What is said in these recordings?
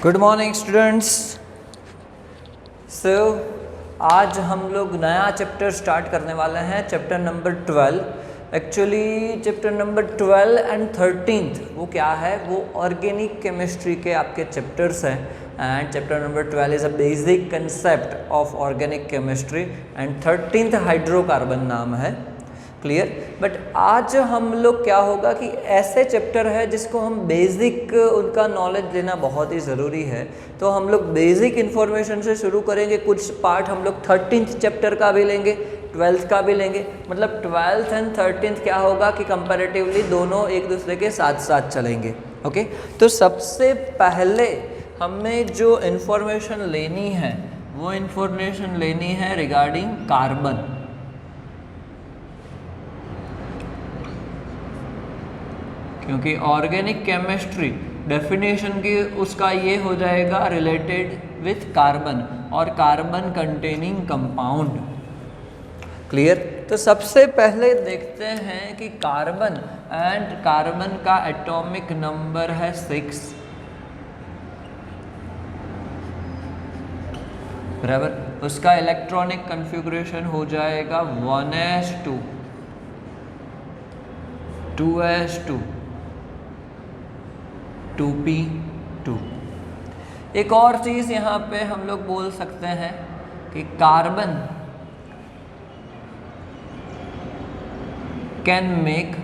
Good morning students. सो आज हम लोग नया चैप्टर स्टार्ट करने वाले हैं, chapter number 12। Actually chapter number 12 and 13 वो क्या है, वो ऑर्गेनिक केमिस्ट्री के आपके चैप्टर्स हैं। And chapter number 12 is a basic concept of organic chemistry and 13th hydrocarbon नाम है। क्लियर। बट आज हम लोग क्या होगा कि ऐसे चैप्टर है जिसको हम बेसिक उनका नॉलेज लेना बहुत ही ज़रूरी है। तो हम लोग बेसिक इन्फॉर्मेशन से शुरू करेंगे। कुछ पार्ट हम लोग 13th चैप्टर का भी लेंगे, 12th का भी लेंगे। मतलब 12th एंड 13th क्या होगा कि कंपैरेटिवली दोनों एक दूसरे के साथ साथ चलेंगे। ओके। तो सबसे पहले हमें जो इन्फॉर्मेशन लेनी है वो इन्फॉर्मेशन लेनी है रिगार्डिंग कार्बन। क्योंकि ऑर्गेनिक केमिस्ट्री डेफिनेशन की उसका ये हो जाएगा रिलेटेड विथ कार्बन और कार्बन कंटेनिंग कंपाउंड। क्लियर। तो सबसे पहले देखते हैं कि कार्बन एंड कार्बन का एटॉमिक नंबर है 6, बराबर। उसका इलेक्ट्रॉनिक कन्फिगरेशन हो जाएगा 1s2 2s2 2p2। एक और चीज़ यहाँ पे हम लोग बोल सकते हैं कि carbon can make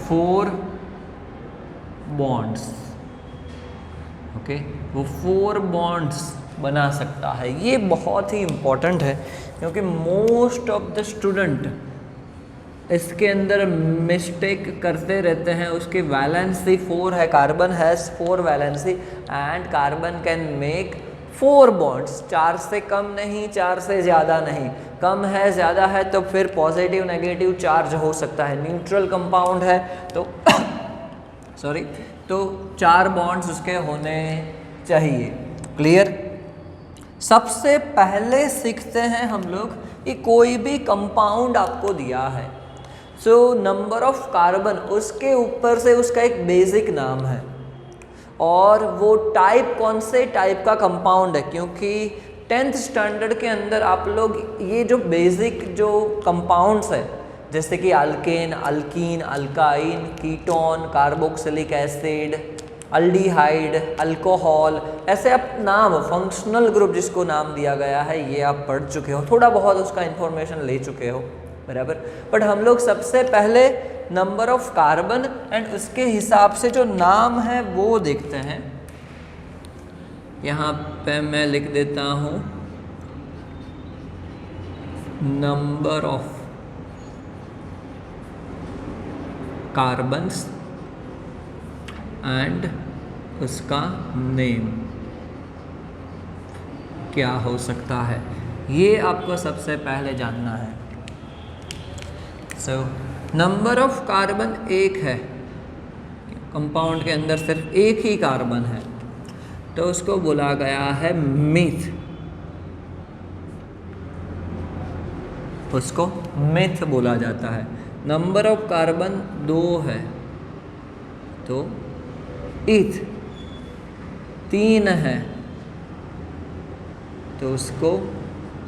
four bonds. Okay, वो 4 बॉन्ड्स बना सकता है। ये बहुत ही इम्पॉर्टेंट है क्योंकि मोस्ट ऑफ द स्टूडेंट इसके अंदर मिस्टेक करते रहते हैं। उसकी वैलेंसी 4 है, carbon has 4 valency and carbon can make 4 bonds. 4 से कम नहीं, 4 से ज़्यादा नहीं। कम है ज़्यादा है तो फिर पॉजिटिव नेगेटिव चार्ज हो सकता है। न्यूट्रल कंपाउंड है तो सॉरी, तो 4 बॉन्ड्स उसके होने चाहिए। क्लियर। सबसे पहले सीखते हैं हम लोग कि कोई भी कंपाउंड आपको दिया है, सो नंबर ऑफ कार्बन, उसके ऊपर से उसका एक बेसिक नाम है और वो टाइप कौन से टाइप का कंपाउंड है। क्योंकि 10th स्टैंडर्ड के अंदर आप लोग ये जो बेसिक जो कंपाउंड्स है जैसे कि alkane, alkyne, alkyne, ketone, carboxylic acid, aldehyde, alcohol, ऐसे आप नाम फंक्शनल ग्रुप जिसको नाम दिया गया है ये आप पढ़ चुके हो, थोड़ा बहुत उसका इन्फॉर्मेशन ले चुके हो, बराबर। बट हम लोग सबसे पहले नंबर ऑफ कार्बन एंड उसके हिसाब से जो नाम है वो देखते हैं। यहाँ पे मैं लिख देता हूँ नंबर ऑफ कार्बन्स एंड उसका नेम क्या हो सकता है, ये आपको सबसे पहले जानना है। सो नंबर ऑफ कार्बन 1 है, कंपाउंड के अंदर सिर्फ एक ही कार्बन है तो उसको बोला गया है मिथ। उसको मिथ बोला जाता है। नंबर ऑफ कार्बन 2 है तो ईथ। 3 है तो उसको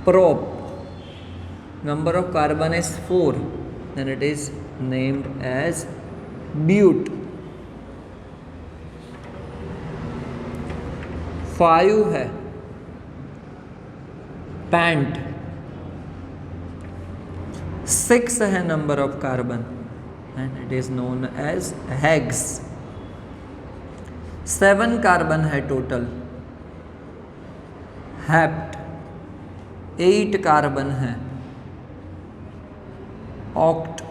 prop. Number of carbon is 4 then it is named as but. 5 है पैंट। 6 है number of carbon and it is known as hex. 7 carbon है टोटल, हेप्ट। 8 कार्बन है, ऑक्ट।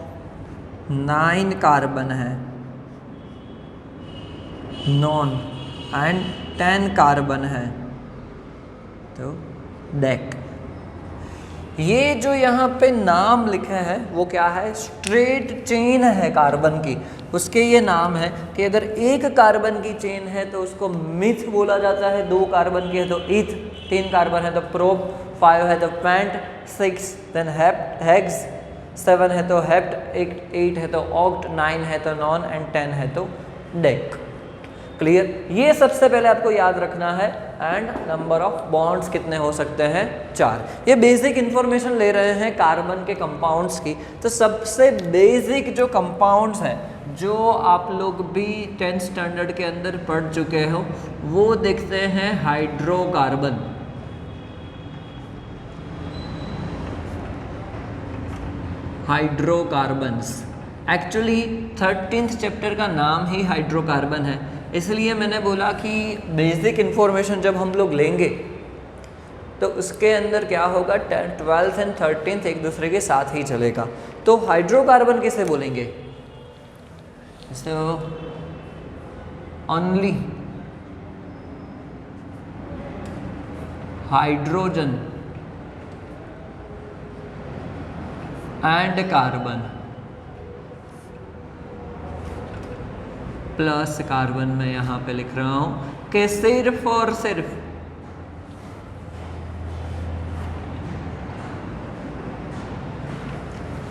9 कार्बन है, नॉन। एंड 10 कार्बन है तो डेक। ये जो यहाँ पे नाम लिखे हैं वो क्या है, स्ट्रेट चेन है कार्बन की। उसके ये नाम है कि अगर एक कार्बन की चेन है तो उसको मिथ बोला जाता है, 2 कार्बन की है तो ईथ, 3 कार्बन है तो प्रोप, 5 है तो पैंट, 6 देन हेक्स, 7 है तो हेप्ट, 8 है तो ऑक्ट, 9 है तो नॉन एंड 10 है तो डेक। क्लियर? ये सबसे पहले आपको याद रखना है। एंड नंबर ऑफ बॉन्ड्स कितने हो सकते हैं? 4। ये बेसिक इन्फॉर्मेशन ले रहे हैं कार्बन के कंपाउंड्स की। तो सबसे बेसिक जो कंपाउंड्स हैं, जो आप लोग भी 10th स्टैंडर्ड के अंदर पढ़ चुके हो, वो देखते हैं hydrocarbon. Hydrocarbons actually 13th chapter का नाम ही हाइड्रोकार्बन है, इसलिए मैंने बोला कि बेसिक इन्फॉर्मेशन जब हम लोग लेंगे तो उसके अंदर क्या होगा, 12th एंड 13th एक दूसरे के साथ ही चलेगा। तो हाइड्रोकार्बन किसे बोलेंगे? So only hydrogen and carbon plus carbon मैं यहाँ पे लिख रहा हूँ कि सिर्फ और सिर्फ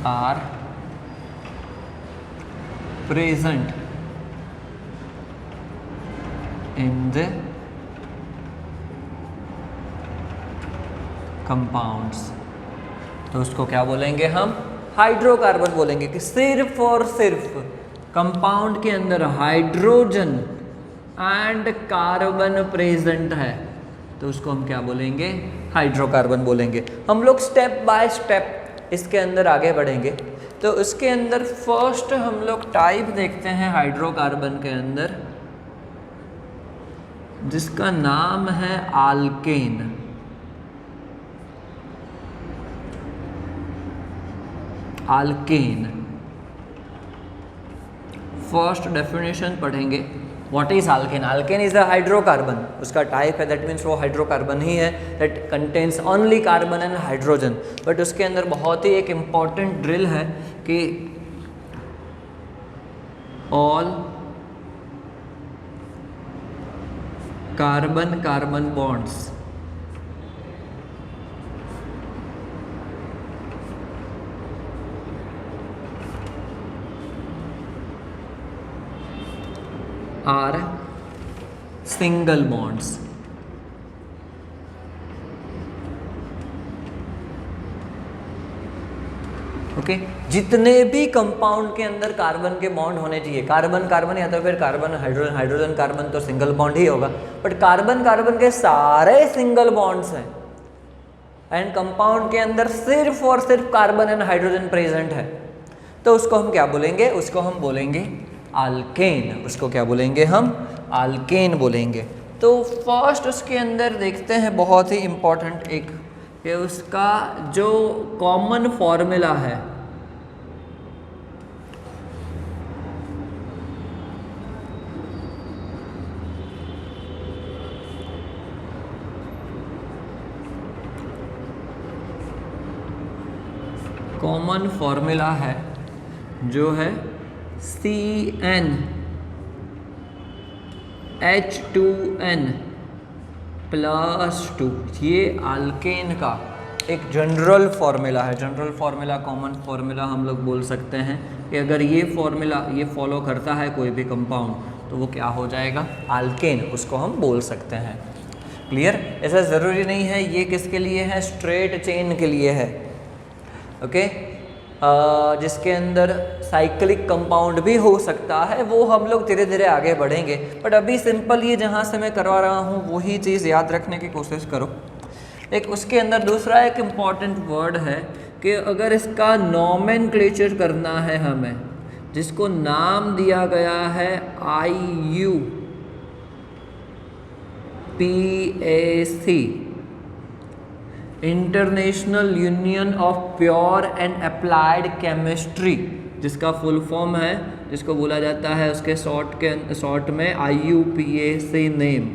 are present in the compounds. तो उसको क्या बोलेंगे हम? हाइड्रोकार्बन बोलेंगे कि सिर्फ और सिर्फ कंपाउंड के अंदर हाइड्रोजन एंड कार्बन प्रेजेंट है, तो उसको हम क्या बोलेंगे? हाइड्रोकार्बन बोलेंगे। हम लोग स्टेप बाय स्टेप इसके अंदर आगे बढ़ेंगे। तो उसके अंदर फर्स्ट हम लोग टाइप देखते हैं हाइड्रोकार्बन के अंदर, जिसका नाम है आल्केन। आल्केन फर्स्ट डेफिनेशन पढ़ेंगे। What is alkane? Alkane is a hydrocarbon. उसका टाइप है, दैट मीन्स वो हाइड्रोकार्बन ही है, that contains only carbon and hydrogen. But उसके अंदर बहुत ही एक इम्पॉर्टेंट ड्रिल है कि all carbon carbon bonds are single bonds. Okay, जितने भी कंपाउंड के अंदर कार्बन के बॉन्ड होने चाहिए, कार्बन कार्बन या तो फिर कार्बन हाइड्रोजन, हाइड्रोजन कार्बन तो सिंगल बॉन्ड ही होगा, बट कार्बन कार्बन के सारे सिंगल बॉन्ड्स हैं एंड कंपाउंड के अंदर सिर्फ और सिर्फ कार्बन एंड हाइड्रोजन प्रेजेंट है, तो उसको हम क्या बोलेंगे? उसको हम बोलेंगे आल्केन। उसको क्या बोलेंगे हम? आल्केन बोलेंगे। तो फर्स्ट उसके अंदर देखते हैं बहुत ही इम्पोर्टेंट एक, कि उसका जो कॉमन फॉर्मूला है, कॉमन फॉर्मूला है जो है CnH2n+2। ये आल्केन का एक जनरल फार्मूला है। जनरल फार्मूला, कॉमन फार्मूला हम लोग बोल सकते हैं कि अगर ये फार्मूला ये फॉलो करता है कोई भी कंपाउंड, तो वो क्या हो जाएगा? आल्केन। उसको हम बोल सकते हैं। क्लियर? ऐसा ज़रूरी नहीं है ये किसके लिए है, स्ट्रेट चेन के लिए है। ओके, जिसके अंदर साइक्लिक कंपाउंड भी हो सकता है, वो हम लोग धीरे धीरे आगे बढ़ेंगे। बट अभी सिंपल ये जहाँ से मैं करवा रहा हूँ वही चीज़ याद रखने की कोशिश करो। एक उसके अंदर दूसरा एक इम्पॉर्टेंट वर्ड है कि अगर इसका नॉमेनक्लेचर करना है हमें, जिसको नाम दिया गया है IUPAC, international union of pure and applied chemistry, जिसका फुल फॉर्म है, जिसको बोला जाता है उसके शॉर्ट में IUPAC नेम।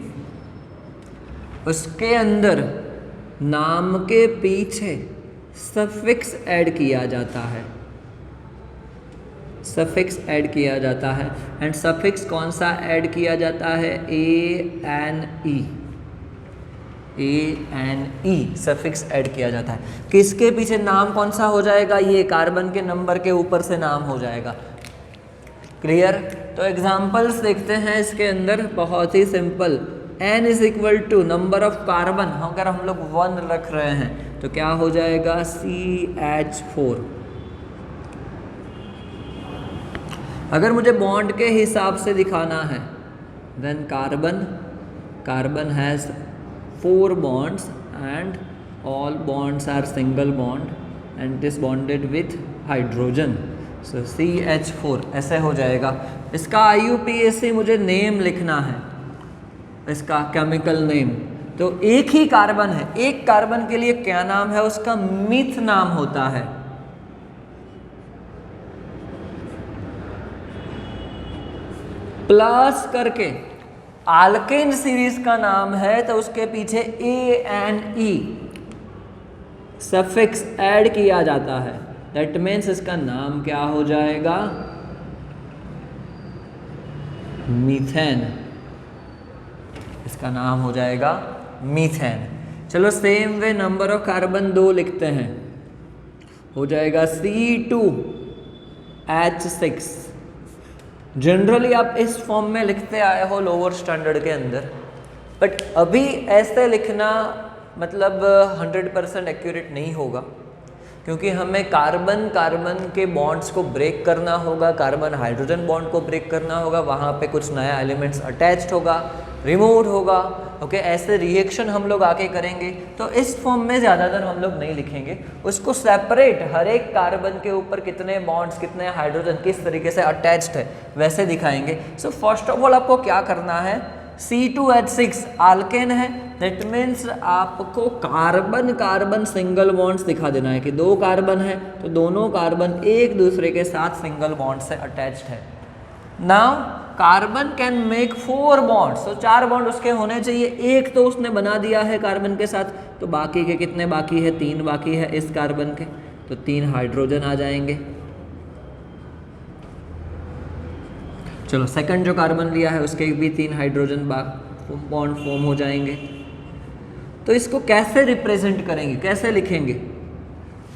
उसके अंदर नाम के पीछे सफिक्स ऐड किया जाता है, सफिक्स ऐड किया जाता है। एंड सफिक्स कौन सा ऐड किया जाता है? ANE। ANE सफिक्स ऐड किया जाता है। किसके पीछे नाम कौन सा हो जाएगा? ये कार्बन के नंबर के ऊपर से नाम हो जाएगा। क्लियर? तो एग्जांपल्स देखते हैं इसके अंदर, बहुत ही simple. n is equal to number of carbon, अगर हम लोग 1 रख रहे हैं तो क्या हो जाएगा? CH4। अगर मुझे बॉन्ड के हिसाब से दिखाना है, then carbon has 4 bonds and all bonds are single bond and it is bonded with hydrogen, so CH4 ऐसे हो जाएगा। इसका IUPAC मुझे नेम लिखना है, इसका केमिकल नेम। तो एक ही कार्बन है, एक कार्बन के लिए क्या नाम है? उसका मिथ नाम होता है। प्लस करके आल्केन सीरीज का नाम है तो उसके पीछे ANE सफिक्स ऐड किया जाता है। दैट मीन्स इसका नाम क्या हो जाएगा? मीथेन। इसका नाम हो जाएगा मीथेन। चलो same way number of carbon 2 लिखते हैं, हो जाएगा C2H6। जनरली आप इस फॉर्म में लिखते आए हो लोअर स्टैंडर्ड के अंदर, बट अभी ऐसे लिखना मतलब 100% एक्यूरेट नहीं होगा, क्योंकि हमें कार्बन के बॉन्ड्स को ब्रेक करना होगा, कार्बन हाइड्रोजन बॉन्ड को ब्रेक करना होगा, वहाँ पे कुछ नया एलिमेंट्स अटैच्ड होगा, रिमूव्ड होगा। ओके, ऐसे रिएक्शन हम लोग आके करेंगे, तो इस फॉर्म में ज़्यादातर हम लोग नहीं लिखेंगे। उसको सेपरेट हर एक कार्बन के ऊपर कितने बॉन्ड्स, कितने हाइड्रोजन किस तरीके से अटैच्ड है वैसे दिखाएंगे। सो फर्स्ट ऑफ ऑल आपको क्या करना है? C2H6 आल्केन है, दैट मीन्स आपको कार्बन सिंगल बॉन्ड्स दिखा देना है कि 2 कार्बन है तो दोनों कार्बन एक दूसरे के साथ सिंगल बॉन्ड से अटैच्ड है। Now carbon can make 4 bonds, तो 4 बॉन्ड उसके होने चाहिए। एक तो उसने बना दिया है कार्बन के साथ, तो बाकी के कितने बाकी है? 3 बाकी है इस कार्बन के, तो 3 हाइड्रोजन आ जाएंगे। चलो सेकंड जो कार्बन लिया है उसके भी 3 हाइड्रोजन बॉन्ड फॉर्म हो जाएंगे। तो इसको कैसे रिप्रेजेंट करेंगे, कैसे लिखेंगे?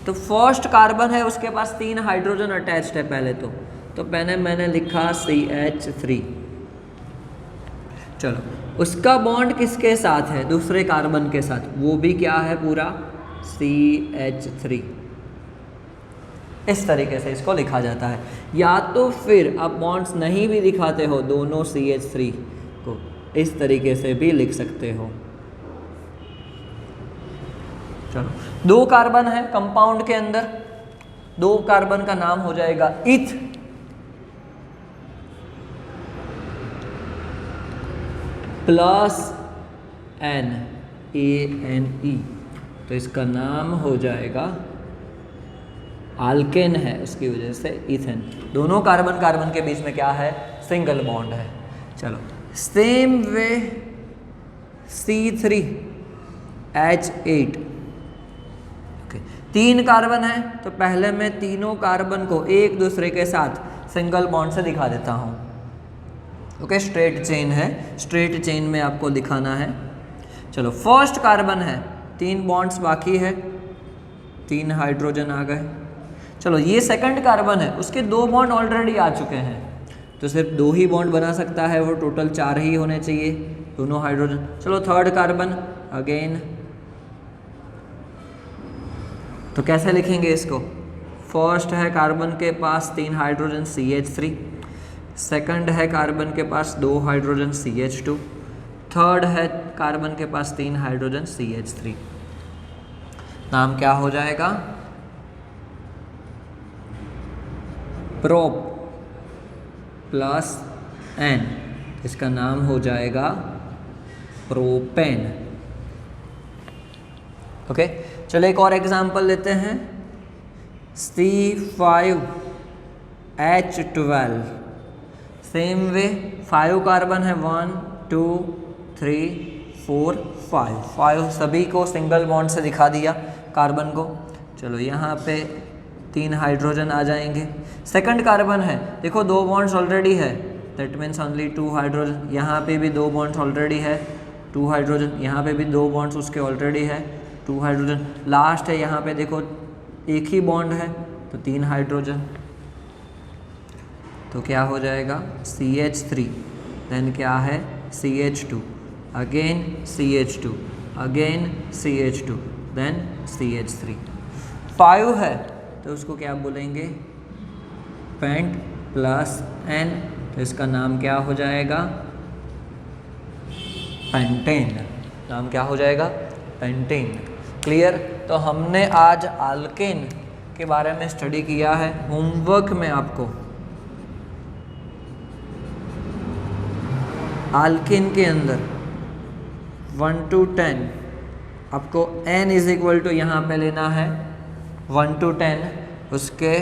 तो फर्स्ट कार्बन है उसके पास 3 हाइड्रोजन अटैच्ड है पहले तो पहले मैंने लिखा CH3। चलो उसका बॉन्ड किसके साथ है? दूसरे कार्बन के साथ, वो भी क्या है? पूरा CH3। इस तरीके से इसको लिखा जाता है। या तो फिर आप बॉन्ड्स नहीं भी दिखाते हो, दोनों CH3 को इस तरीके से भी लिख सकते हो। चलो 2 कार्बन है कंपाउंड के अंदर, 2 कार्बन का नाम हो जाएगा इथ। प्लस N ANE, तो इसका नाम हो जाएगा आल्केन है, उसकी वजह से इथेन। दोनों कार्बन के बीच में क्या है? सिंगल बॉन्ड है। चलो same way C3H8। Okay, 3 carbon है तो पहले मैं तीनों कार्बन को एक दूसरे के साथ सिंगल बॉन्ड से दिखा देता हूँ। ओके, स्ट्रेट चेन है, स्ट्रेट चेन में आपको दिखाना है। चलो फर्स्ट कार्बन है, 3 बॉन्ड्स बाकी है, 3 हाइड्रोजन आ गए। चलो ये सेकंड कार्बन है, उसके 2 बॉन्ड ऑलरेडी आ चुके हैं, तो सिर्फ 2 ही बॉन्ड बना सकता है, वो टोटल 4 ही होने चाहिए, दोनों हाइड्रोजन। चलो थर्ड कार्बन अगेन, तो कैसे लिखेंगे इसको? फर्स्ट है कार्बन के पास 3 हाइड्रोजन CH3, सेकंड है कार्बन के पास 2 हाइड्रोजन CH2, थर्ड है कार्बन के पास 3 हाइड्रोजन CH3। नाम क्या हो जाएगा? प्रोप प्लस N, इसका नाम हो जाएगा प्रोपेन। ओके, चलो एक और एग्जांपल लेते हैं। C5H12, सेम वे 5 कार्बन है, 1 2 3 4 5 सभी को सिंगल बॉन्ड से दिखा दिया कार्बन को। चलो यहाँ पे 3 हाइड्रोजन आ जाएंगे। सेकंड कार्बन है, देखो 2 बॉन्ड्स ऑलरेडी है, दैट मीन्स ओनली 2 हाइड्रोजन। यहाँ पे भी 2 बॉन्ड्स ऑलरेडी है, 2 हाइड्रोजन, यहाँ पे भी 2 बॉन्ड्स उसके ऑलरेडी है, 2 हाइड्रोजन। लास्ट है यहाँ पे देखो एक ही बॉन्ड है तो 3 हाइड्रोजन, तो क्या हो जाएगा CH3, देन क्या है CH2, again CH2, again CH2, then CH3। 5 है तो उसको क्या बोलेंगे पेंट प्लस N, तो इसका नाम क्या हो जाएगा पेंटेन, नाम क्या हो जाएगा पेंटेन। क्लियर। तो हमने आज आल्केन के बारे में स्टडी किया है। होमवर्क में आपको आल्केन के अंदर 1 to 10 आपको N इज इक्वल टू यहाँ पे लेना है 1 to 10, उसके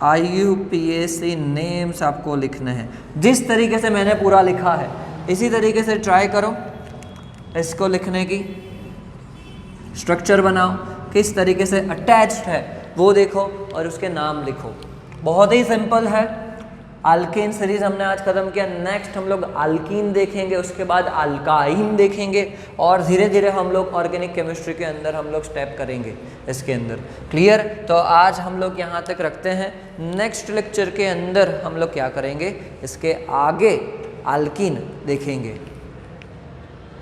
IUPAC नेम्स आपको लिखने हैं। जिस तरीके से मैंने पूरा लिखा है इसी तरीके से ट्राई करो इसको लिखने की, स्ट्रक्चर बनाओ, किस तरीके से अटैच्ड है वो देखो और उसके नाम लिखो। बहुत ही सिंपल है। अल्केन सीरीज हमने आज खत्म किया। नेक्स्ट हम लोग अल्कीन देखेंगे, उसके बाद अल्काइन देखेंगे और धीरे धीरे हम लोग ऑर्गेनिक केमिस्ट्री के अंदर हम लोग स्टेप करेंगे इसके अंदर। क्लियर। तो आज हम लोग यहाँ तक रखते हैं। नेक्स्ट लेक्चर के अंदर हम लोग क्या करेंगे, इसके आगे अल्कीन देखेंगे।